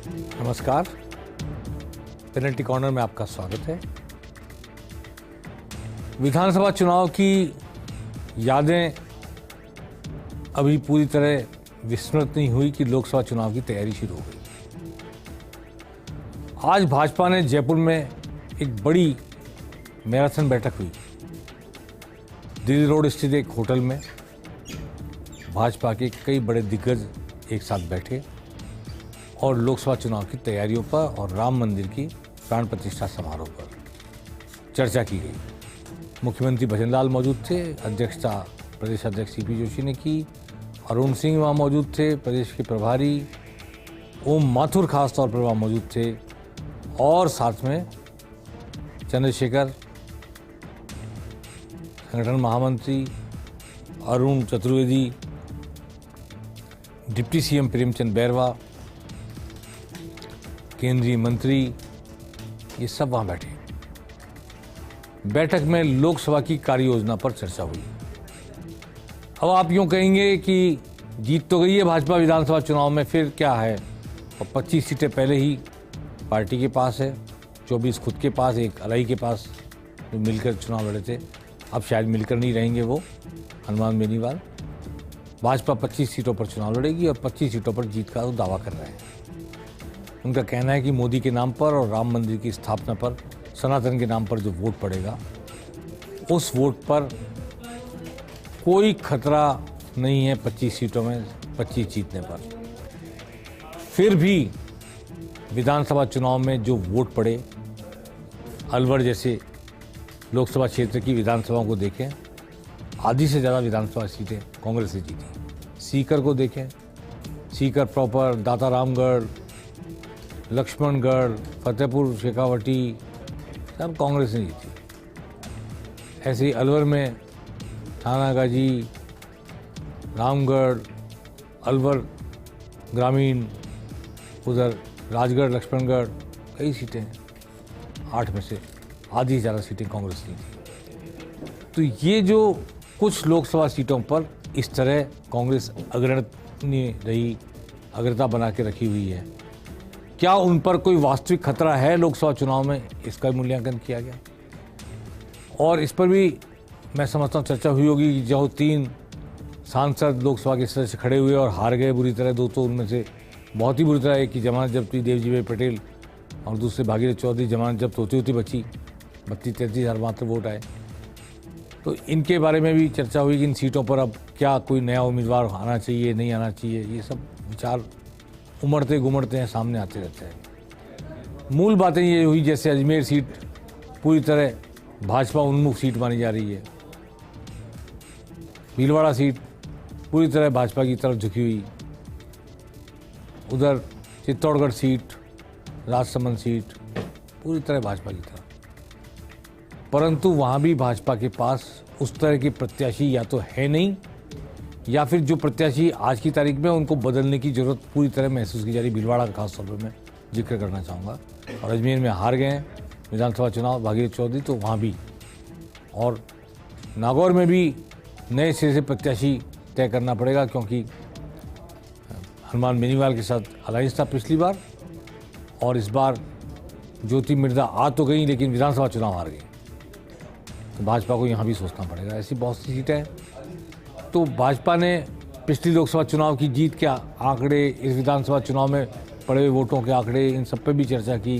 नमस्कार, penalty corner में आपका स्वागत है। विधानसभा चुनाव की यादें अभी पूरी तरह विस्मृत नहीं हुई कि लोकसभा चुनाव की तैयारी शुरू हो गई। आज भाजपा ने जयपुर में एक बड़ी मैराथन बैठक हुई। दिल्ली रोड स्थित एक होटल में भाजपा के कई बड़े दिग्गज एक साथ बैठे और लोकसभा चुनाव की तैयारियों पर और राम मंदिर की प्राण प्रतिष्ठा समारोह पर चर्चा की गई। मुख्यमंत्री भजनलाल मौजूद थे, अध्यक्षता प्रदेश अध्यक्ष सीपी जोशी ने की, अरुण सिंह वहाँ मौजूद थे, प्रदेश के प्रभारी ओम माथुर खास तौर पर वहाँ मौजूद थे और साथ में चंद्रशेखर संगठन महामंत्री, अरुण चतुर्वेदी, डिप्टी सीएम प्रेमचंद बैरवा, केंद्रीय मंत्री, ये सब वहां बैठे। बैठक में लोकसभा की कार्य योजना पर चर्चा हुई। अब आप यूं कहेंगे कि जीत तो गई है भाजपा विधानसभा चुनाव में, फिर क्या है? और 25 सीटें पहले ही पार्टी के पास है, 24 खुद के पास, एक अलई के पास, जो मिलकर चुनाव लड़े थे। अब शायद मिलकर नहीं रहेंगे वो, हनुमान बेनीवाल। भाजपा 25 सीटों पर चुनाव लड़ेगी और 25 सीटों पर जीत का दावा कर रहे हैं। उनका कहना है कि मोदी के नाम पर और राम मंदिर की स्थापना पर, सनातन के नाम पर जो वोट पड़ेगा, उस वोट पर कोई खतरा नहीं है 25 सीटों में 25 जीतने पर। फिर भी विधानसभा चुनाव में जो वोट पड़े, अलवर जैसे लोकसभा क्षेत्र की विधानसभाओं को देखें, आधी से ज़्यादा विधानसभा सीटें कांग्रेस ने जीती। सीकर को देखें, सीकर प्रॉपर, दाता रामगढ़, लक्ष्मणगढ़, फतेहपुर शेखावटी, सब कांग्रेस ने जीती। ऐसे ही अलवर में थानागाजी, रामगढ़, अलवर ग्रामीण, उधर राजगढ़, लक्ष्मणगढ़, कई सीटें हैं। 8 में से आधी से ज़्यादा सीटें कांग्रेस ने जीती। तो ये जो कुछ लोकसभा सीटों पर इस तरह कांग्रेस अग्रणी रही, अग्रता बना के रखी हुई है, क्या उन पर कोई वास्तविक खतरा है लोकसभा चुनाव में? इसका मूल्यांकन किया गया और इस पर भी मैं समझता हूँ चर्चा हुई होगी कि जो 3 सांसद लोकसभा के सदस्य खड़े हुए और हार गए बुरी तरह, 2 तो उनमें से बहुत ही बुरी तरह, एक की जमानत जब्ती देवजी भाई पटेल और दूसरे भागीरथ चौधरी जमानत जब्त होती होती बची, 32-33 हज़ार मात्र वोट आए। तो इनके बारे में भी चर्चा हुई कि इन सीटों पर अब क्या कोई नया उम्मीदवार आना चाहिए, नहीं आना चाहिए। ये सब विचार उमड़ते घुमड़ते हैं, सामने आते रहते हैं। मूल बातें ये हुई, जैसे अजमेर सीट पूरी तरह भाजपा उन्मुख सीट मानी जा रही है, भीलवाड़ा सीट पूरी तरह भाजपा की तरफ झुकी हुई, उधर चित्तौड़गढ़ सीट, राजसमंद सीट पूरी तरह भाजपा की तरफ। परंतु वहाँ भी भाजपा के पास उस तरह की प्रत्याशी या तो है नहीं, या फिर जो प्रत्याशी आज की तारीख में उनको बदलने की जरूरत पूरी तरह महसूस की जा रही। भीलवाड़ा का खास तौर पर मैं जिक्र करना चाहूँगा। और अजमेर में हार गए हैं विधानसभा चुनाव भागीरथ चौधरी, तो वहाँ भी, और नागौर में भी नए सिरे से प्रत्याशी तय करना पड़ेगा, क्योंकि हनुमान बेनीवाल के साथ अलायंस था पिछली बार और इस बार ज्योति मिर्जा आ तो गई लेकिन विधानसभा चुनाव हार गई। तो भाजपा को यहाँ भी सोचना पड़ेगा। ऐसी बहुत सी सीटें हैं। तो भाजपा ने पिछली लोकसभा चुनाव की जीत के आंकड़े, इस विधानसभा चुनाव में पड़े हुए वोटों के आंकड़े, इन सब पर भी चर्चा की।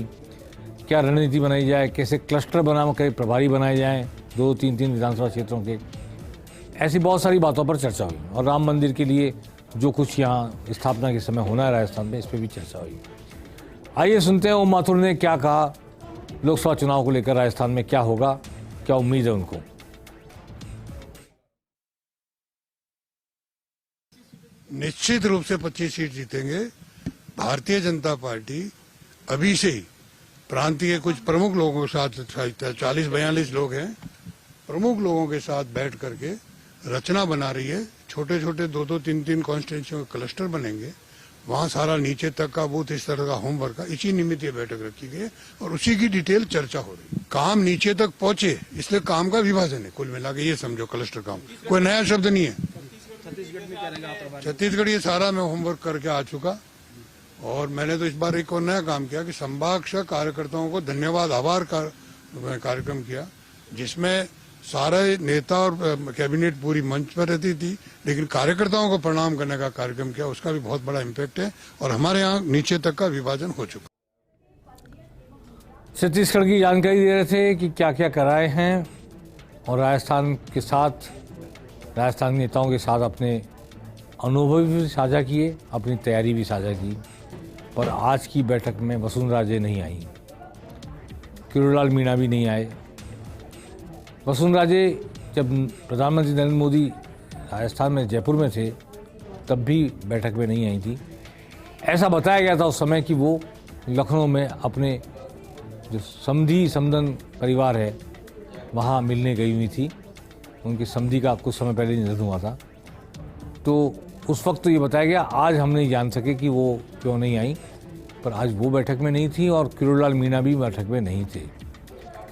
क्या रणनीति बनाई जाए, कैसे क्लस्टर बना कर प्रभारी बनाए जाएं 2-3 विधानसभा क्षेत्रों के, ऐसी बहुत सारी बातों पर चर्चा हुई। और राम मंदिर के लिए जो कुछ यहाँ स्थापना के समय होना है राजस्थान में, इस पर भी चर्चा हुई। आइए सुनते हैं ओम माथुर ने क्या कहा लोकसभा चुनाव को लेकर, राजस्थान में क्या होगा, क्या उम्मीद है उनको। निश्चित रूप से 25 सीट जीतेंगे। भारतीय जनता पार्टी अभी से ही प्रांत के कुछ प्रमुख लोगों के साथ, 40-42 लोग हैं, प्रमुख लोगों के साथ बैठ करके रचना बना रही है। छोटे छोटे 2-2, 3-3 कॉन्स्टिट्यूंसियों के क्लस्टर बनेंगे, वहां सारा नीचे तक का बूथ इस तरह का होमवर्क का, इसी निमित्त ये बैठक रखी गई है और उसी की डिटेल चर्चा हो रही है। काम नीचे तक पहुंचे, इसलिए काम का विभाजन है। कुल मिला के ये समझो क्लस्टर काम, कोई नया शब्द नहीं है। छत्तीसगढ़ ये सारा मैं होमवर्क करके आ चुका और मैंने तो इस बार एक और नया काम किया कि संभाग कार्यकर्ताओं को धन्यवाद आभार कार्यक्रम किया, जिसमें सारे नेता और कैबिनेट पूरी मंच पर रहती थी, लेकिन कार्यकर्ताओं को प्रणाम करने का कार्यक्रम किया। उसका भी बहुत बड़ा इम्पैक्ट है और हमारे यहाँ नीचे तक का विभाजन हो चुका। छत्तीसगढ़ की जानकारी दे रहे थे कि क्या क्या कराए हैं और राजस्थान के साथ, राजस्थान नेताओं के साथ अपने अनुभव भी साझा किए, अपनी तैयारी भी साझा की। पर आज की बैठक में वसुंधरा राजे नहीं आई, किरोड़ीलाल मीणा भी नहीं आए। वसुंधरा राजे जब प्रधानमंत्री नरेंद्र मोदी राजस्थान में जयपुर में थे तब भी बैठक में नहीं आई थी। ऐसा बताया गया था उस समय कि वो लखनऊ में अपने जो समधी समदन परिवार है वहाँ मिलने गई हुई थी। उनकी समधी का कुछ समय पहले निधन हुआ था, तो उस वक्त तो ये बताया गया। आज हम नहीं जान सके कि वो क्यों नहीं आई, पर आज वो बैठक में नहीं थी और किरोड़ीलाल मीणा भी बैठक में नहीं थे।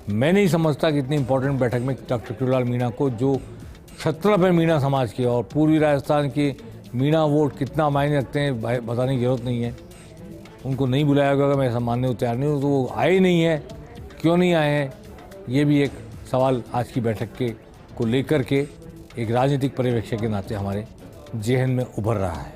मैं नहीं समझता कि इतनी इंपॉर्टेंट बैठक में डॉक्टर किरोड़ीलाल मीणा को, जो क्षत्रप है मीणा समाज के और पूरी राजस्थान के मीणा वोट कितना मायने रखते हैं बताने की जरूरत नहीं है, उनको नहीं बुलाया गया। मैं ऐसा मानने को तैयार नहीं हूँ, तो वो आए नहीं है, क्यों नहीं आए हैं, ये भी एक सवाल आज की बैठक के को लेकर के एक राजनीतिक पर्यवेक्षक के नाते हमारे जेहन में उभर रहा है।